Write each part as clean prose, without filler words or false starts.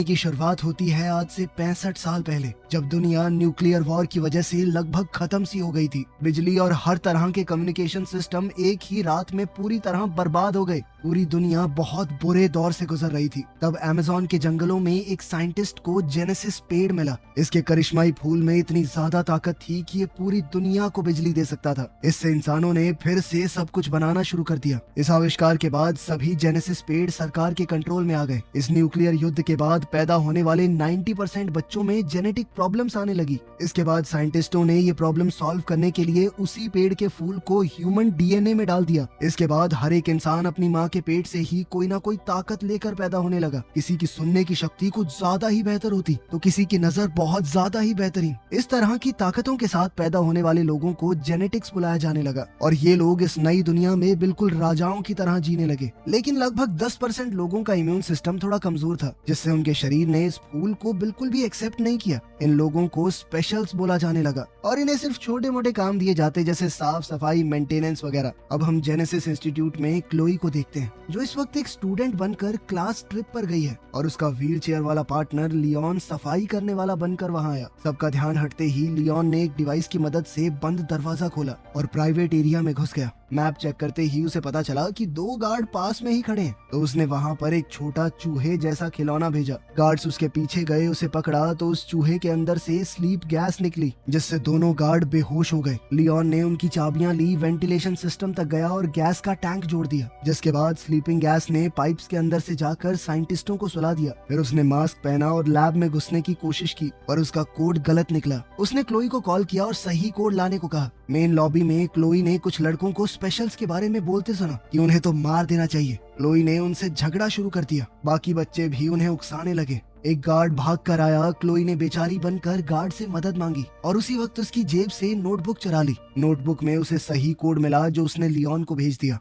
की शुरुआत होती है आज से 65 साल पहले, जब दुनिया न्यूक्लियर वॉर की वजह से लगभग खत्म सी हो गई थी। बिजली और हर तरह के कम्युनिकेशन सिस्टम एक ही रात में पूरी तरह बर्बाद हो गए। पूरी दुनिया बहुत बुरे दौर से गुजर रही थी। तब अमेज़न के जंगलों में एक साइंटिस्ट को जेनेसिस पेड़ मिला। इसके करिश्माई फूल में इतनी ज्यादा ताकत थी कि ये पूरी दुनिया को बिजली दे सकता था। इससे इंसानों ने फिर से सब कुछ बनाना शुरू कर दिया। इस आविष्कार के बाद सभी जेनेसिस पेड़ सरकार के कंट्रोल में आ गए। इस न्यूक्लियर युद्ध के बाद पैदा होने वाले 90% बच्चों में जेनेटिक प्रॉब्लम्स आने लगी। इसके बाद साइंटिस्टों ने ये प्रॉब्लम सॉल्व करने के लिए उसी पेड़ के फूल को ह्यूमन डीएनए में डाल दिया। इसके बाद हर एक इंसान अपनी माँ के पेट से ही कोई ना कोई ताकत लेकर पैदा होने लगा। किसी की सुनने की शक्ति कुछ ज्यादा ही बेहतर होती तो किसी की नजर बहुत ज्यादा ही बेहतरीन। इस तरह की ताकतों के साथ पैदा होने वाले लोगों को जेनेटिक्स बुलाया जाने लगा और ये लोग इस नई दुनिया में बिल्कुल राजाओं की तरह जीने लगे। लेकिन लगभग 10% लोगों का इम्यून सिस्टम थोड़ा कमजोर था, जिससे उनके शरीर ने इस फूल को बिल्कुल भी एक्सेप्ट नहीं किया। इन लोगों को स्पेशल्स बोला जाने लगा और इन्हें सिर्फ छोटे मोटे काम दिए जाते, जैसे साफ सफाई, मेंटेनेंस वगैरह। अब हम जेनेसिस इंस्टीट्यूट में क्लोई को देखते हैं, जो इस वक्त एक स्टूडेंट बनकर क्लास ट्रिप पर गई है और उसका व्हील चेयर वाला पार्टनर लियोन सफाई करने वाला बनकर वहाँ आया। सबका ध्यान हटते ही लियोन ने एक डिवाइस की मदद से बंद दरवाजा खोला और प्राइवेट एरिया में घुस गया। मैप चेक करते ही उसे पता चला कि 2 गार्ड पास में ही खड़े हैं, तो उसने वहाँ पर एक छोटा चूहे जैसा खिलौना भेजा। गार्ड्स उसके पीछे गए, उसे पकड़ा तो उस चूहे के अंदर से स्लीप गैस निकली, जिससे दोनों गार्ड बेहोश हो गए। लियोन ने उनकी चाबियां ली, वेंटिलेशन सिस्टम तक गया और गैस का टैंक जोड़ दिया। जिसके बाद स्लीपिंग गैस ने पाइप्स के अंदर से जाकर साइंटिस्टों को सुला दिया। फिर उसने मास्क पहना और लैब में घुसने की कोशिश की, पर उसका कोड गलत निकला। उसने क्लोई को कॉल किया और सही कोड लाने को कहा। मेन लॉबी में क्लोई ने कुछ लड़कों को स्पेशल्स के बारे में बोलते सुना कि उन्हें तो मार देना चाहिए। क्लोई ने उनसे झगड़ा शुरू कर दिया। बाकी बच्चे भी उन्हें उकसाने लगे। एक गार्ड भाग कर आया। क्लोई ने बेचारी बनकर गार्ड से मदद मांगी और उसी वक्त उसकी जेब से नोटबुक चुरा ली। नोटबुक में उसे सही कोड मिला जो उसने लियोन को भेज दिया।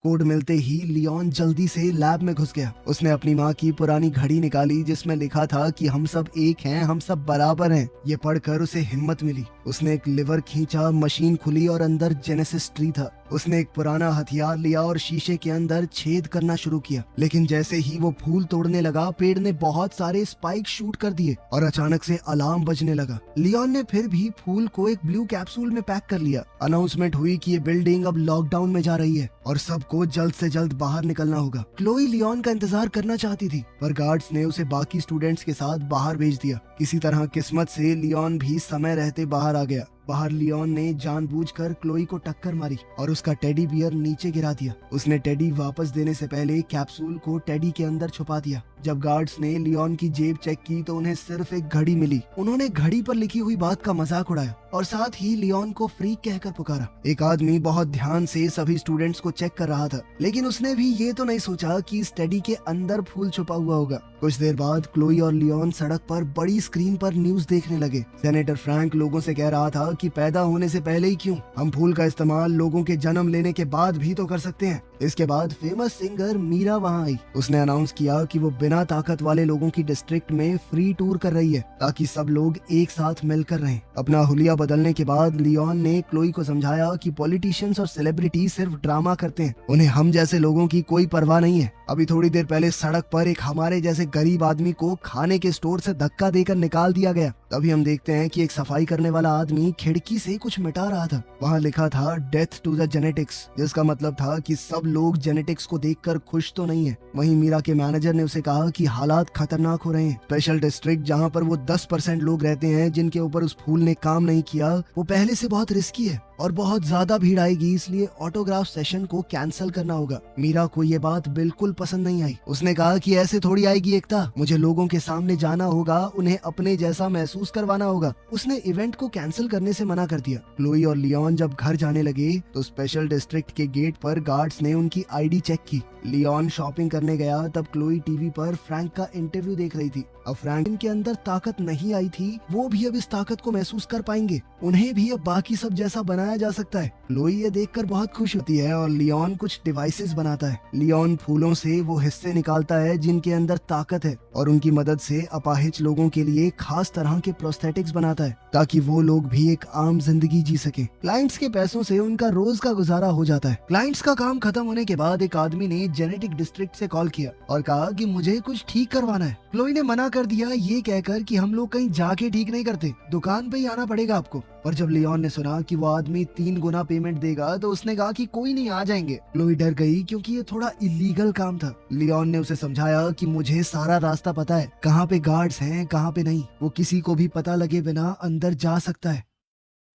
कोड मिलते ही लियोन जल्दी से लैब में घुस गया। उसने अपनी माँ की पुरानी घड़ी निकाली, जिसमें लिखा था कि हम सब एक हैं, हम सब बराबर हैं। ये पढ़कर उसे हिम्मत मिली। उसने एक लिवर खींचा, मशीन खुली और अंदर जेनेसिस ट्री था। उसने एक पुराना हथियार लिया और शीशे के अंदर छेद करना शुरू किया। लेकिन जैसे ही वो फूल तोड़ने लगा, पेड़ ने बहुत सारे स्पाइक शूट कर दिए और अचानक से अलार्म बजने लगा। लियोन ने फिर भी फूल को एक ब्लू कैप्सूल में पैक कर लिया। अनाउंसमेंट हुई कि ये बिल्डिंग अब लॉकडाउन में जा रही है और सबको जल्द से जल्द बाहर निकलना होगा। क्लोई लियोन का इंतजार करना चाहती थी, पर गार्ड्स ने उसे बाकी स्टूडेंट्स के साथ बाहर भेज दिया। किसी तरह किस्मत से लियोन भी समय रहते बाहर आ गया। बाहर लियोन ने जानबूझकर क्लोई को टक्कर मारी और उसका टेडी बियर नीचे गिरा दिया। उसने टेडी वापस देने से पहले कैप्सूल को टेडी के अंदर छुपा दिया। जब गार्ड्स ने लियोन की जेब चेक की तो उन्हें सिर्फ एक घड़ी मिली। उन्होंने घड़ी पर लिखी हुई बात का मजाक उड़ाया और साथ ही लियोन को फ्रीक कहकर पुकारा। एक आदमी बहुत ध्यान से सभी स्टूडेंट्स को चेक कर रहा था, लेकिन उसने भी ये तो नहीं सोचा कि इस टेडी के अंदर फूल छुपा हुआ होगा। कुछ देर बाद क्लोई और लियोन सड़क पर बड़ी स्क्रीन पर न्यूज देखने लगे। सेनेटर फ्रैंक लोगों से कह रहा था कि पैदा होने से पहले ही क्यों, हम फूल का इस्तेमाल लोगों के जन्म लेने के बाद भी तो कर सकते हैं। इसके बाद फेमस सिंगर मीरा वहाँ आई। उसने अनाउंस किया कि वो बिना ताकत वाले लोगों की डिस्ट्रिक्ट में फ्री टूर कर रही है, ताकि सब लोग एक साथ मिलकर रहें। अपना हुलिया बदलने के बाद लियोन ने क्लोई को समझाया कि पॉलिटिशियंस और सेलिब्रिटी सिर्फ ड्रामा करते हैं, उन्हें हम जैसे लोगों की कोई परवाह नहीं है। अभी थोड़ी देर पहले सड़क पर एक हमारे जैसे गरीब आदमी को खाने के स्टोर से धक्का देकर निकाल दिया गया। तभी हम देखते हैं कि एक सफाई करने वाला आदमी खिड़की से कुछ मिटा रहा था। वहाँ लिखा था डेथ टू द जेनेटिक्स, जिसका मतलब था कि सब लोग जेनेटिक्स को देखकर खुश तो नहीं है। वहीं मीरा के मैनेजर ने उसे कहा कि हालात खतरनाक हो रहे हैं। स्पेशल डिस्ट्रिक्ट जहाँ पर वो 10% लोग रहते हैं जिनके ऊपर उस फूल ने काम नहीं किया, वो पहले से बहुत रिस्की है और बहुत ज्यादा भीड़ आएगी, इसलिए ऑटोग्राफ सेशन को कैंसिल करना होगा। मीरा को ये बात बिल्कुल पसंद नहीं आई। उसने कहा कि ऐसे थोड़ी आएगी एकता, मुझे लोगों के सामने जाना होगा, उन्हें अपने जैसा महसूस करवाना होगा। उसने इवेंट को कैंसिल करने से मना कर दिया। क्लोई और लियोन जब घर जाने लगे तो स्पेशल डिस्ट्रिक्ट के गेट पर गार्ड्स ने उनकी आईडी चेक की। लियोन शॉपिंग करने गया, तब क्लोई टीवी पर फ्रैंक का इंटरव्यू देख रही थी। अब फ्रैंक के अंदर ताकत नहीं आई थी, वो भी अब इस ताकत को महसूस कर पाएंगे। उन्हें भी अब बाकी सब जैसा बना बनाया जा सकता है। क्लोई ये देखकर बहुत खुश होती है और लियोन कुछ डिवाइसेस बनाता है। लियोन फूलों से वो हिस्से निकालता है जिनके अंदर ताकत है और उनकी मदद से अपाहिज लोगों के लिए खास तरह के प्रोस्थेटिक्स बनाता है ताकि वो लोग भी एक आम जिंदगी जी सके। क्लाइंट्स के पैसों से उनका रोज का गुजारा हो जाता है। क्लाइंट्स का काम खत्म होने के बाद एक आदमी ने जेनेटिक डिस्ट्रिक्ट से कॉल किया और कहा कि मुझे कुछ ठीक करवाना है। क्लोई ने मना कर दिया ये कहकर कि हम लोग कहीं जाके ठीक नहीं करते, दुकान पे ही आना पड़ेगा आपको। और जब लियोन ने सुना कि वो आदमी 3 गुना पेमेंट देगा तो उसने कहा कि कोई नहीं, आ जाएंगे। क्लोई डर गई क्योंकि ये थोड़ा इलीगल काम था। लियोन ने उसे समझाया कि मुझे सारा रास्ता पता है, कहाँ पे गार्ड्स हैं कहाँ पे नहीं, वो किसी को भी पता लगे बिना अंदर जा सकता है।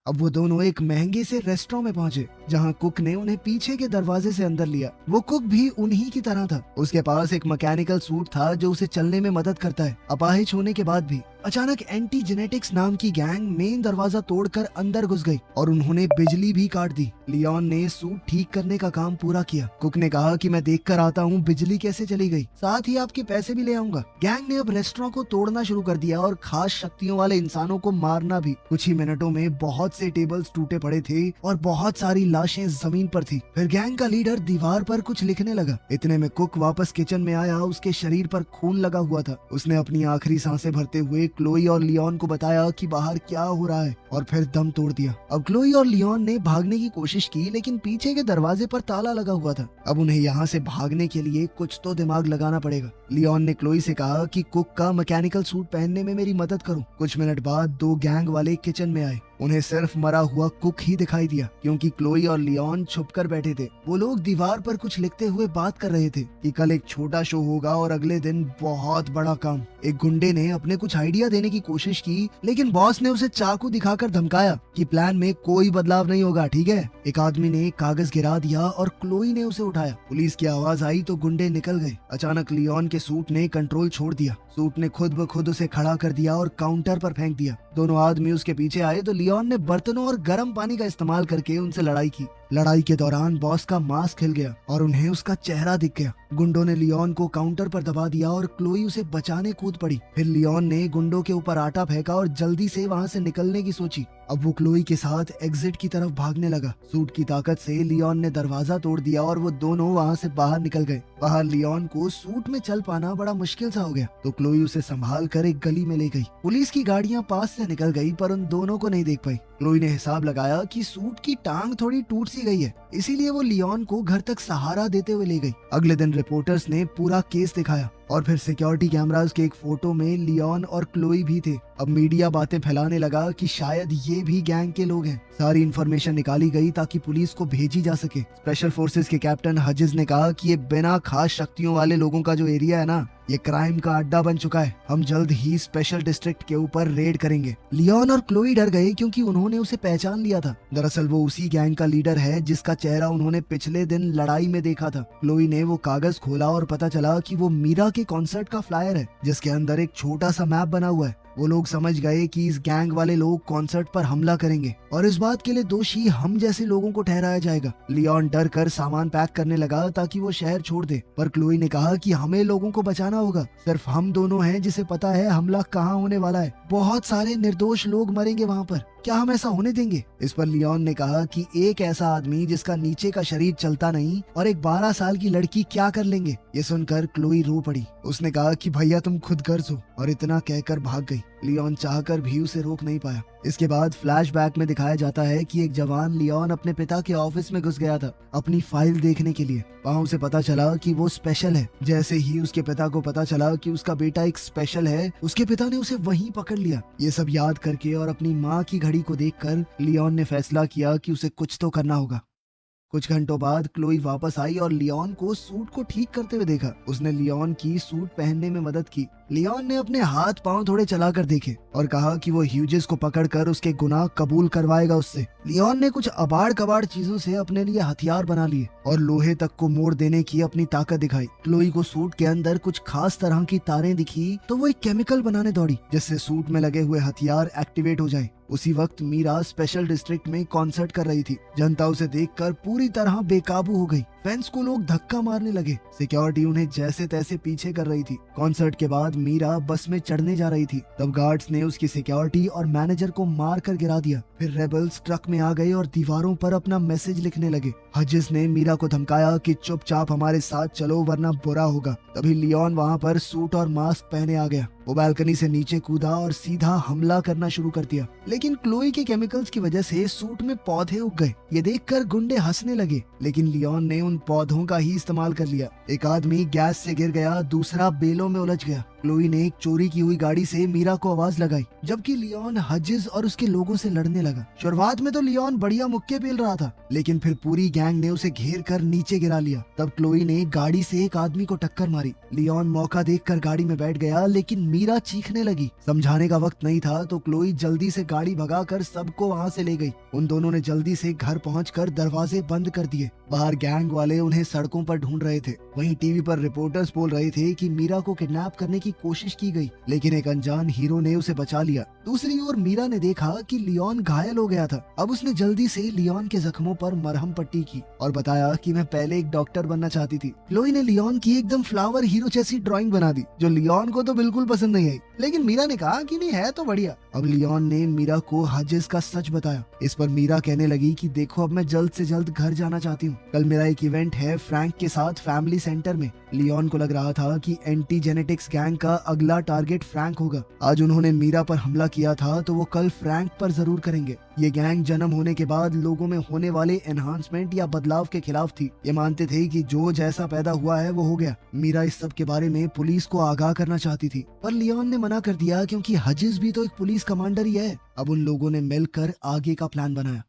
अब वो दोनों एक महंगे से रेस्टोरेंट में पहुंचे जहां कुक ने उन्हें पीछे के दरवाजे से अंदर लिया। वो कुक भी उन्हीं की तरह था। उसके पास एक मैकेनिकल सूट था जो उसे चलने में मदद करता है अपाहिज होने के बाद भी। अचानक एंटी जेनेटिक्स नाम की गैंग मेन दरवाजा तोड़कर अंदर घुस गई और उन्होंने बिजली भी काट दी। लियोन ने सूट ठीक करने का काम पूरा किया। कुक ने कहा कि मैं देख कर आता हूँ बिजली कैसे चली गई, साथ ही आपके पैसे भी ले आऊंगा। गैंग ने अब रेस्टोरेंट को तोड़ना शुरू कर दिया और खास शक्तियों वाले इंसानों को मारना भी। कुछ ही मिनटों में बहुत से टेबल्स टूटे पड़े थे और बहुत सारी लाशें जमीन पर थी। फिर गैंग का लीडर दीवार पर कुछ लिखने लगा। इतने में कुक वापस किचन में आया। उसके शरीर पर खून लगा हुआ था। उसने अपनी आखिरी सांसें भरते हुए क्लोई और लियोन को बताया कि बाहर क्या हो रहा है और फिर दम तोड़ दिया। अब क्लोई और लियोन ने भागने की कोशिश की लेकिन पीछे के दरवाजे पर ताला लगा हुआ था। अब उन्हें यहाँ से भागने के लिए कुछ तो दिमाग लगाना पड़ेगा। लियोन ने क्लोई से कहा कि कुक का मैकेनिकल सूट पहनने में मेरी मदद करो। कुछ मिनट बाद 2 गैंग वाले किचन में आए। उन्हें सिर्फ मरा हुआ कुक ही दिखाई दिया क्योंकि क्लोई और लियोन छुपकर बैठे थे। वो लोग दीवार पर कुछ लिखते हुए बात कर रहे थे कि कल एक छोटा शो होगा और अगले दिन बहुत बड़ा काम। एक गुंडे ने अपने कुछ आइडिया देने की कोशिश की लेकिन बॉस ने उसे चाकू दिखाकर धमकाया कि प्लान में कोई बदलाव नहीं होगा, ठीक है। एक आदमी ने कागज गिरा दिया और क्लोई ने उसे उठाया। पुलिस की आवाज आई तो गुंडे निकल गए। अचानक लियोन के सूट ने कंट्रोल छोड़ दिया। सूट ने खुद ब खुद उसे खड़ा कर दिया और काउंटर पर फेंक दिया। दोनों आदमी उसके पीछे आए तो लियोन ने बर्तनों और गर्म पानी का इस्तेमाल करके उनसे लड़ाई की। लड़ाई के दौरान बॉस का मास्क हिल गया और उन्हें उसका चेहरा दिख गया। गुंडों ने लियोन को काउंटर पर दबा दिया और क्लोई उसे बचाने कूद पड़ी। फिर लियोन ने गुंडों के ऊपर आटा फेंका और जल्दी से वहाँ से निकलने की सोची। अब वो क्लोई के साथ एग्जिट की तरफ भागने लगा। सूट की ताकत से लियोन ने दरवाजा तोड़ दिया और वो दोनों वहाँ से बाहर निकल गए। बाहर लियोन को सूट में चल पाना बड़ा मुश्किल सा हो गया तो क्लोई उसे संभाल कर एक गली में ले गई। पुलिस की गाड़ियाँ पास से निकल गई पर उन दोनों को नहीं देख पाई। क्लोई ने हिसाब लगाया कि सूट की टांग थोड़ी टूट सी गई है, इसीलिए वो लियोन को घर तक सहारा देते हुए ले गई। अगले दिन रिपोर्टर्स ने पूरा केस दिखाया और फिर सिक्योरिटी कैमरास के एक फोटो में लियोन और क्लोई भी थे। अब मीडिया बातें फैलाने लगा कि शायद ये भी गैंग के लोग हैं। सारी इन्फॉर्मेशन निकाली गई ताकि पुलिस को भेजी जा सके। स्पेशल फोर्सेस के कैप्टन हजिज ने कहा कि ये बिना खास शक्तियों वाले लोगों का जो एरिया है ना, ये क्राइम का अड्डा बन चुका है। हम जल्द ही स्पेशल डिस्ट्रिक्ट के ऊपर रेड करेंगे। लियोन और क्लोई डर गए क्योंकि उन्होंने उसे पहचान लिया था। दरअसल वो उसी गैंग का लीडर है जिसका चेहरा उन्होंने पिछले दिन लड़ाई में देखा था। क्लोई ने वो कागज खोला और पता चला कि वो मीरा के कॉन्सर्ट का फ्लायर है जिसके अंदर एक छोटा सा मैप बना हुआ है। वो लोग समझ गए कि इस गैंग वाले लोग कॉन्सर्ट पर हमला करेंगे और इस बात के लिए दोषी हम जैसे लोगों को ठहराया जाएगा। लियोन डर कर सामान पैक करने लगा ताकि वो शहर छोड़ दे, पर क्लोई ने कहा कि हमें लोगों को बचाना होगा। सिर्फ हम दोनों हैं जिसे पता है हमला कहाँ होने वाला है। बहुत सारे निर्दोष लोग मरेंगे वहाँ पर, क्या हम ऐसा होने देंगे? इस पर लियोन ने कहा कि एक ऐसा आदमी जिसका नीचे का शरीर चलता नहीं और एक 12 साल की लड़की क्या कर लेंगे? ये सुनकर क्लोई रो पड़ी। उसने कहा कि भैया तुम खुद गर्ज हो, और इतना कहकर भाग गई। लियोन चाहकर भी उसे रोक नहीं पाया। इसके बाद फ्लैशबैक में दिखाया जाता है कि एक जवान लियोन अपने पिता के ऑफिस में घुस गया था अपनी फाइल देखने के लिए। वहाँ उसे पता चला कि वो स्पेशल है। जैसे ही उसके पिता को पता चला कि उसका बेटा एक स्पेशल है, उसके पिता ने उसे वहीं पकड़ लिया। ये सब याद करके और अपनी माँ की घड़ी को देखकर लियोन ने फैसला किया कि उसे कुछ तो करना होगा। कुछ घंटों बाद क्लोई वापस आई और लियोन को सूट को ठीक करते हुए देखा। उसने लियोन की सूट पहनने में मदद की। लियोन ने अपने हाथ पांव थोड़े चलाकर देखे और कहा कि वो ह्यूजेस को पकड़कर उसके गुनाह कबूल करवाएगा उससे। लियोन ने कुछ अबाड़ कबाड़ चीजों से अपने लिए हथियार बना लिए और लोहे तक को मोड़ देने की अपनी ताकत दिखाई। क्लोई को सूट के अंदर कुछ खास तरह की तारें दिखी तो वो एक केमिकल बनाने दौड़ी जिससे सूट में लगे हुए हथियार एक्टिवेट हो जाए। उसी वक्त मीरा स्पेशल डिस्ट्रिक्ट में कॉन्सर्ट कर रही थी। जनता उसे देखकर पूरी तरह बेकाबू हो गई। फैंस को लोग धक्का मारने लगे। सिक्योरिटी उन्हें जैसे तैसे पीछे कर रही थी। कॉन्सर्ट के बाद मीरा बस में चढ़ने जा रही थी, तब गार्ड्स ने उसकी सिक्योरिटी और मैनेजर को मार कर गिरा दिया। फिर रेबल्स ट्रक में आ गए और दीवारों पर अपना मैसेज लिखने लगे। हजिस ने मीरा को धमकाया कि चुपचाप हमारे साथ चलो वरना बुरा होगा। तभी लियोन वहाँ पर सूट और मास्क पहने आ गया। वो बालकनी से नीचे कूदा और सीधा हमला करना शुरू कर दिया, लेकिन क्लोई के केमिकल्स की वजह से सूट में पौधे उग गए। ये देखकर गुंडे हंसने लगे, लेकिन लियोन ने उन पौधों का ही इस्तेमाल कर लिया। एक आदमी गैस से गिर गया, दूसरा बेलों में उलझ गया। क्लोई ने एक चोरी की हुई गाड़ी से मीरा को आवाज लगाई, जबकि लियोन हजिस और उसके लोगों से लड़ने लगा। शुरुआत में तो लियोन बढ़िया मुक्के पेल रहा था, लेकिन फिर पूरी गैंग ने उसे घेर कर नीचे गिरा लिया। तब क्लोई ने गाड़ी से एक आदमी को टक्कर मारी। लियोन मौका देखकर गाड़ी में बैठ गया, लेकिन मीरा चीखने लगी। समझाने का वक्त नहीं था, तो क्लोई जल्दी से गाड़ी भगाकर सबको वहाँ से ले गई। उन दोनों ने जल्दी से घर पहुंचकर दरवाजे बंद कर दिए। बाहर गैंग वाले उन्हें सड़कों पर ढूंढ रहे थे। वहीं टीवी पर रिपोर्टर्स बोल रहे थे कि मीरा को किडनैप करने की कोशिश की गई, लेकिन एक अनजान हीरो ने उसे बचा लिया। दूसरी ओर मीरा ने देखा कि लियोन घायल हो गया था। अब उसने जल्दी से लियोन के जख्मों पर मरहम पट्टी की और बताया कि मैं पहले एक डॉक्टर बनना चाहती थी। क्लोई ने लियोन की एकदम फ्लावर हीरो जैसी ड्राइंग बना दी, जो लियोन को तो बिल्कुल पसंद नहीं आई, लेकिन मीरा ने कहा कि नहीं है तो बढ़िया। अब लियोन ने मीरा को हजिस का सच बताया। इस पर मीरा कहने लगी कि देखो, अब मैं जल्द से जल्द घर जाना चाहती हूँ। कल मेरा एक इवेंट है फ्रैंक के साथ फैमिली सेंटर में। लियोन को लग रहा था कि एंटी जेनेटिक्स गैंग का अगला टारगेट फ्रैंक होगा। आज उन्होंने मीरा पर हमला किया था, तो वो कल फ्रैंक पर जरूर करेंगे। ये गैंग जन्म होने के बाद लोगों में होने वाले एनहांसमेंट या बदलाव के खिलाफ थी। ये मानते थे कि जो जैसा पैदा हुआ है वो हो गया। मीरा इस सब के बारे में पुलिस को आगाह करना चाहती थी, पर लियोन ने मना कर दिया, क्योंकि हजिस भी तो एक पुलिस कमांडर ही है। अब उन लोगों ने मिलकर आगे का प्लान बनाया।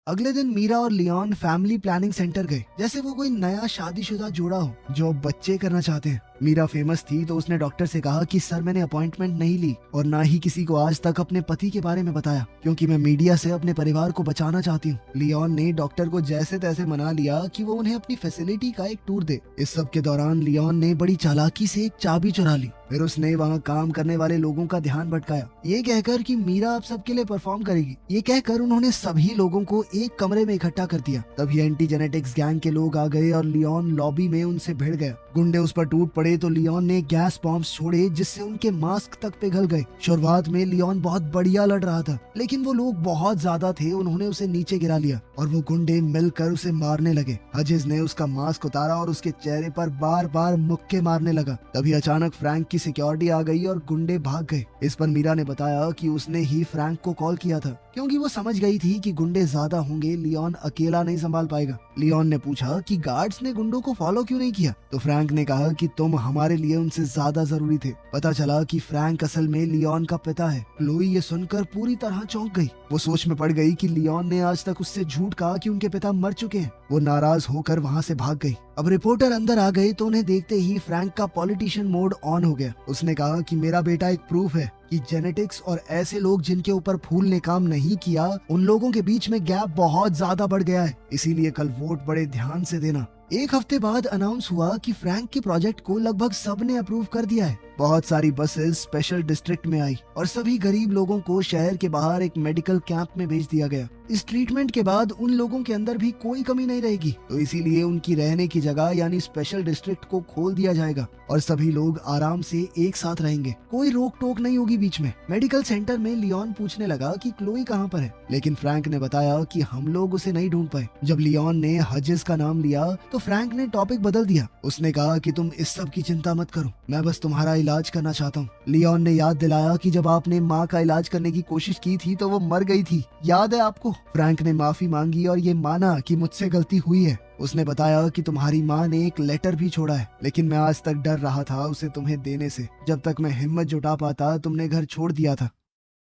अगले दिन मीरा और लियोन फैमिली प्लानिंग सेंटर गए, जैसे वो कोई नया शादीशुदा जोड़ा हो जो बच्चे करना चाहते हैं। मीरा फेमस थी, तो उसने डॉक्टर से कहा कि सर, मैंने अपॉइंटमेंट नहीं ली और ना ही किसी को आज तक अपने पति के बारे में बताया, क्योंकि मैं मीडिया से अपने परिवार को बचाना चाहती हूँ। लियोन ने डॉक्टर को जैसे तैसे मना लिया कि वो उन्हें अपनी फैसिलिटी का एक टूर दे। इस सब के दौरान लियोन ने बड़ी चालाकी से एक चाबी चुरा ली। फिर उसने वहाँ काम करने वाले लोगों का ध्यान भटकाया, ये कहकर कि मीरा अब सबके लिए परफॉर्म करेगी। ये कहकर उन्होंने सभी लोगों को एक कमरे में इकट्ठा कर दिया। तभी एंटी जेनेटिक्स गैंग के लोग आ गए और लियोन लॉबी में उनसे भिड़ गया। गुंडे उस पर टूट पड़े तो लियोन ने गैस बॉम्ब्स छोड़े, जिससे उनके मास्क तक पिघल गए। शुरुआत में लियोन बहुत बढ़िया लड़ रहा था, लेकिन वो लोग बहुत ज्यादा थे। उन्होंने उसे नीचे गिरा लिया और वो गुंडे मिलकर उसे मारने लगे। हजिस ने उसका मास्क उतारा और उसके चेहरे पर बार बार मुक्के मारने लगा। तभी अचानक फ्रैंक की सिक्योरिटी आ गई और गुंडे भाग गए। इस पर मीरा ने बताया कि उसने ही फ्रैंक को कॉल किया था, क्योंकि वो समझ गई थी कि गुंडे ज्यादा होंगे, लियोन अकेला नहीं संभाल पाएगा। लियोन ने पूछा कि गार्ड्स ने गुंडों को फॉलो क्यों नहीं किया, तो फ्रैंक ने कहा कि तुम हमारे लिए उनसे ज्यादा जरूरी थे। पता चला कि फ्रैंक असल में लियोन का पिता है। क्लोई ये सुनकर पूरी तरह चौंक गई। वो सोच में पड़ गई कि लियोन ने आज तक उससे झूठ कहा कि उनके पिता मर चुके हैं। वो नाराज होकर वहाँ से भाग गई। अब रिपोर्टर अंदर आ गए तो उन्हें देखते ही फ्रैंक का पॉलिटिशियन मोड ऑन हो गया। उसने कहा कि मेरा बेटा एक प्रूफ है कि जेनेटिक्स और ऐसे लोग जिनके ऊपर फूल ने काम नहीं किया, उन लोगों के बीच में गैप बहुत ज्यादा बढ़ गया है। इसीलिए कल वोट बड़े ध्यान से देना। एक हफ्ते बाद अनाउंस हुआ कि फ्रैंक के प्रोजेक्ट को लगभग सबने अप्रूव कर दिया है। बहुत सारी बसेस स्पेशल डिस्ट्रिक्ट में आई और सभी गरीब लोगों को शहर के बाहर एक मेडिकल कैंप में भेज दिया गया। इस ट्रीटमेंट के बाद उन लोगों के अंदर भी कोई कमी नहीं रहेगी, तो इसीलिए उनकी रहने की जगह यानी स्पेशल डिस्ट्रिक्ट को खोल दिया जाएगा और सभी लोग आराम से एक साथ रहेंगे। कोई रोक टोक नहीं होगी बीच में। मेडिकल सेंटर में लियोन पूछने लगा कि क्लोई कहाँ पर है, लेकिन फ्रैंक ने बताया कि हम लोग उसे नहीं ढूंढ पाए। जब लियोन ने हजिस का नाम लिया तो फ्रैंक ने टॉपिक बदल दिया। उसने कहा कि तुम इस सब की चिंता मत करो, मैं बस तुम्हारा इलाज करना चाहता हूँ। लियोन ने याद दिलाया कि जब आपने माँ का इलाज करने की कोशिश की थी तो वो मर गई थी, याद है आपको? फ्रैंक ने माफी मांगी और ये माना कि मुझसे गलती हुई है। उसने बताया कि तुम्हारी माँ ने एक लेटर भी छोड़ा है, लेकिन मैं आज तक डर रहा था उसे तुम्हें देने से। जब तक मैं हिम्मत जुटा पाता तुमने घर छोड़ दिया था।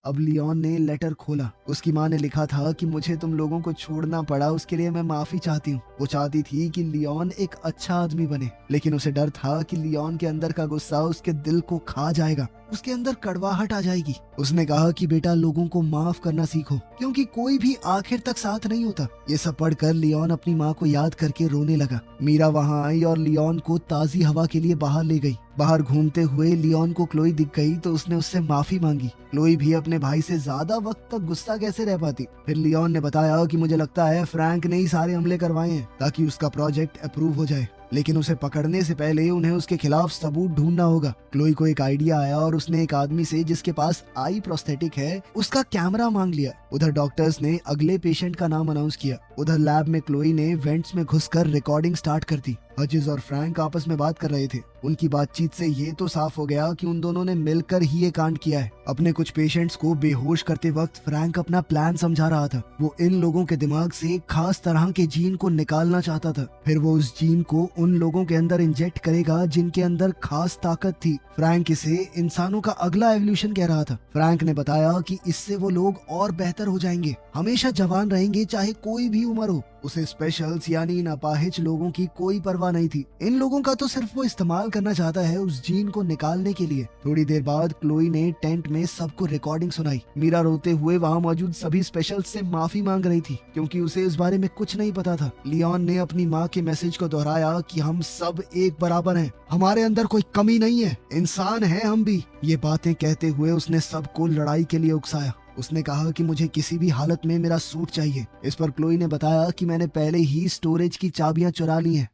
अब लियोन ने लेटर खोला। उसकी माँ ने लिखा था कि मुझे तुम लोगों को छोड़ना पड़ा, उसके लिए मैं माफी चाहती हूँ। वो चाहती थी कि लियोन एक अच्छा आदमी बने, लेकिन उसे डर था कि लियोन के अंदर का गुस्सा उसके दिल को खा जाएगा, उसके अंदर कड़वाहट आ जाएगी। उसने कहा कि बेटा, लोगों को माफ करना सीखो, क्योंकि कोई भी आखिर तक साथ नहीं होता। ये सब पढ़कर लियोन अपनी माँ को याद करके रोने लगा। मीरा वहाँ आई और लियोन को ताजी हवा के लिए बाहर ले गई। बाहर घूमते हुए लियोन को क्लोई दिख गई तो उसने उससे माफी मांगी। क्लोई भी अपने भाई से ज्यादा वक्त तक गुस्सा कैसे रह पाती। फिर लियोन ने बताया कि मुझे लगता है फ्रैंक ने ही सारे हमले करवाए हैं ताकि उसका प्रोजेक्ट अप्रूव हो जाए। लेकिन उसे पकड़ने से पहले उन्हें उसके खिलाफ सबूत ढूंढना होगा। क्लोई को एक आइडिया आया और उसने एक आदमी से जिसके पास आई प्रोस्थेटिक है उसका कैमरा मांग लिया। उधर डॉक्टर्स ने अगले पेशेंट का नाम अनाउंस किया। उधर लैब में क्लोई ने वेंट्स में घुसकर रिकॉर्डिंग स्टार्ट कर दी। हजिस और फ्रैंक आपस में बात कर रहे थे। उनकी बातचीत से ये तो साफ हो गया कि उन दोनों ने मिलकर ही ये कांड किया है। अपने कुछ पेशेंट्स को बेहोश करते वक्त फ्रैंक अपना प्लान समझा रहा था। वो इन लोगों के दिमाग से एक खास तरह के जीन को निकालना चाहता था। फिर वो उस जीन को उन लोगों के अंदर इंजेक्ट करेगा जिनके अंदर खास ताकत थी। फ्रैंक इसे इंसानों का अगला एवोल्यूशन कह रहा था। फ्रैंक ने बताया कि इससे वो लोग और बेहतर हो जाएंगे, हमेशा जवान रहेंगे चाहे कोई भी उम्र हो। उसे स्पेशल्स यानी इन अपाहिज लोगों की कोई परवाह नहीं थी। इन लोगों का तो सिर्फ वो इस्तेमाल करना चाहता है उस जीन को निकालने के लिए। थोड़ी देर बाद क्लोई ने टेंट में सबको रिकॉर्डिंग सुनाई। मीरा रोते हुए वहाँ मौजूद सभी स्पेशल्स से माफी मांग रही थी क्योंकि उसे इस बारे में कुछ नहीं पता था। लियोन ने अपनी माँ के मैसेज को दोहराया कि हम सब एक बराबर हैं, हमारे अंदर कोई कमी नहीं है, इंसान हैं हम भी। ये बातें कहते हुए उसने सबको लड़ाई के लिए उकसाया। उसने कहा कि मुझे किसी भी हालत में मेरा सूट चाहिए। इस पर क्लोई ने बताया कि मैंने पहले ही स्टोरेज की चाबियां चुरा ली हैं।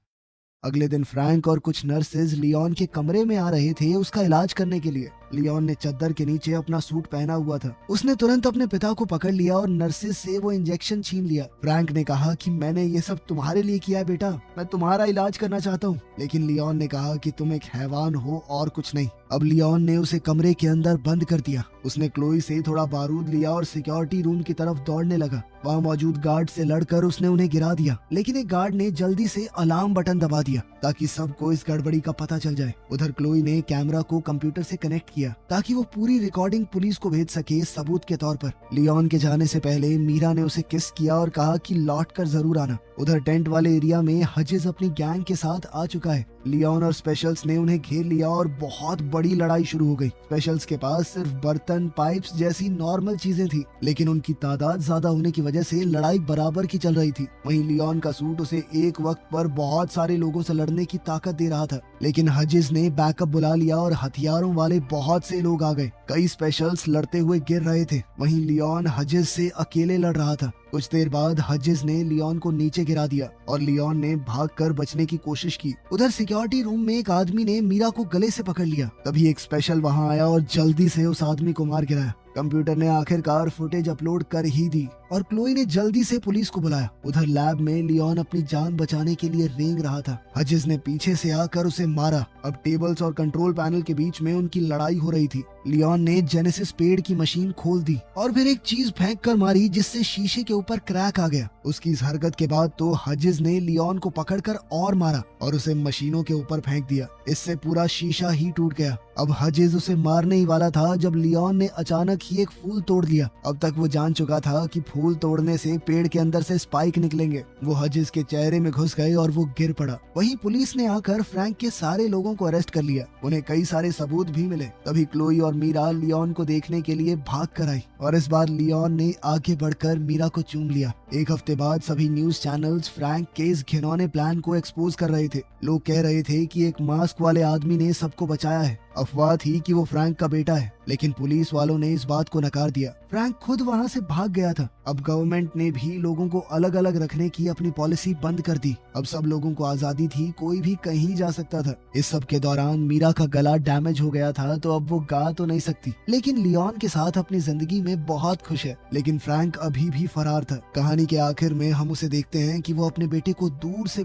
अगले दिन फ्रैंक और कुछ नर्सेज लियोन के कमरे में आ रहे थे उसका इलाज करने के लिए। लियोन ने चद्दर के नीचे अपना सूट पहना हुआ था। उसने तुरंत अपने पिता को पकड़ लिया और नर्सेज से वो इंजेक्शन छीन लिया। फ्रैंक ने कहा कि मैंने ये सब तुम्हारे लिए किया है बेटा, मैं तुम्हारा इलाज करना चाहता हूँ। लेकिन लियोन ने कहा कि तुम एक हैवान हो और कुछ नहीं। अब लियोन ने उसे कमरे के अंदर बंद कर दिया। उसने क्लोई से थोड़ा बारूद लिया और सिक्योरिटी रूम की तरफ दौड़ने लगा। वहाँ मौजूद गार्ड से लड़कर उसने उन्हें गिरा दिया, लेकिन एक गार्ड ने जल्दी से अलार्म बटन दबा दिया ताकि सबको इस गड़बड़ी का पता चल जाए। उधर क्लोई ने कैमरा को कंप्यूटर से कनेक्ट किया ताकि वो पूरी रिकॉर्डिंग पुलिस को भेज सके सबूत के तौर पर। लियोन के जाने से पहले मीरा ने उसे किस किया और कहा कि लौट कर जरूर आना। उधर टेंट वाले एरिया में हजिस अपनी गैंग के साथ आ चुका है। लियोन और स्पेशल्स ने उन्हें घेर लिया और बहुत बड़ी लड़ाई शुरू हो गई। स्पेशल्स के पास सिर्फ बर्तन, पाइप्स जैसी नॉर्मल चीजें थी, लेकिन उनकी तादाद ज्यादा होने की वजह से लड़ाई बराबर की चल रही थी। वहीं लियोन का सूट उसे एक वक्त पर बहुत सारे लोगों से लड़ने की ताकत दे रहा था, लेकिन हजिस ने बैकअप बुला लिया और हथियारों वाले बहुत से लोग आ गए। कई स्पेशल्स लड़ते हुए गिर रहे थे। वहीं लियोन हजिस से अकेले लड़ रहा था। कुछ देर बाद हजिस ने लियोन को नीचे गिरा दिया और लियोन ने भागकर बचने की कोशिश की। उधर सिक्योरिटी रूम में एक आदमी ने मीरा को गले से पकड़ लिया। तभी एक स्पेशल वहां आया और जल्दी से उस आदमी को मार गिराया। कंप्यूटर ने आखिरकार फुटेज अपलोड कर ही दी और क्लोई ने जल्दी से पुलिस को बुलाया। उधर लैब में लियोन अपनी जान बचाने के लिए रेंग रहा था। हजिस ने पीछे से आकर उसे मारा। अब टेबल्स और कंट्रोल पैनल के बीच में उनकी लड़ाई हो रही थी। लियोन ने जेनेसिस पेड़ की मशीन खोल दी और फिर एक चीज फेंक कर मारी जिससे शीशे के ऊपर क्रैक आ गया। उसकी इस हरकत के बाद तो हजिस ने लियोन को पकड़कर और मारा और उसे मशीनों के ऊपर फेंक दिया। इससे पूरा शीशा ही टूट गया। अब हजिस उसे मारने ही वाला था जब लियोन ने अचानक ही एक फूल तोड़ दिया। अब तक वो जान चुका था कि फूल तोड़ने से पेड़ के अंदर से स्पाइक निकलेंगे। वो हजिस के चेहरे में घुस गए और वो गिर पड़ा। वहीं पुलिस ने आकर फ्रैंक के सारे लोगों को अरेस्ट कर लिया। उन्हें कई सारे सबूत भी मिले। तभी क्लोई और मीरा लियोन को देखने के लिए भाग कर आई और इस बार लियोन ने आगे बढ़कर मीरा को चूम लिया। एक हफ्ते बाद सभी न्यूज चैनल्स फ्रैंक के इस घिनौने प्लान को एक्सपोज कर रहे थे। लोग कह रहे थे कि एक मास्क वाले आदमी ने सबको बचाया है। अफवाह थी कि वो फ्रैंक का बेटा है, लेकिन पुलिस वालों ने इस बात को नकार दिया। फ्रैंक खुद वहाँ से भाग गया था। अब गवर्नमेंट ने भी लोगों को अलग अलग रखने की अपनी पॉलिसी बंद कर दी। अब सब लोगों को आजादी थी, कोई भी कहीं जा सकता था। इस सब के दौरान मीरा का गला डैमेज हो गया था तो अब वो गा तो नहीं सकती, लेकिन लियोन के साथ अपनी जिंदगी में बहुत खुश है। लेकिन फ्रैंक अभी भी फरार था। कहानी के आखिर में हम उसे देखते हैं कि वो अपने बेटे को दूर से